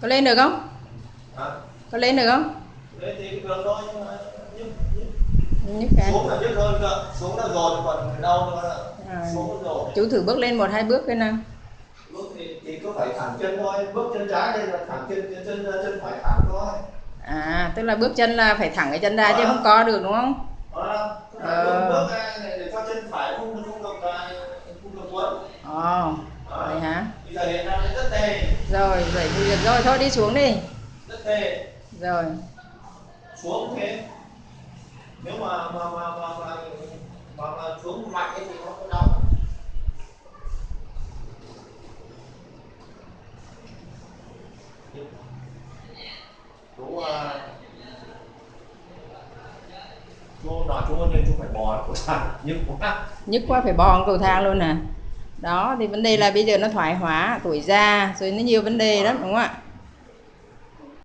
Có lên được không? Hả? Có lên được không? Lên thì được thôi, nhưng mà Nhức cái. xuống là nhức hơn cơ, xuống là rồi còn đau nữa. Xuống rồi. Chú thử bước lên 1-2 bước cái nào. Bước thì cứ phải thẳng chân thôi, bước chân trái đây là thẳng chân phải thẳng thôi. À, tức là bước chân là phải thẳng cái chân ra chứ không co được đúng không? Bước này để cho chân phải không được quấn. Vậy hả? Bây giờ hiện đang rất tê. Rồi, vậy thì được rồi, thôi đi xuống đi. Rất tê. Rồi. Xuống thế. Nếu mà xuống mạnh ấy thì nó có đau. Chú lên chú phải bò cầu thang nhức quá. Nhức quá phải bò cầu thang luôn nè. Đó thì vấn đề là bây giờ nó thoái hóa, tuổi già rồi nó nhiều vấn đề lắm đúng không ạ?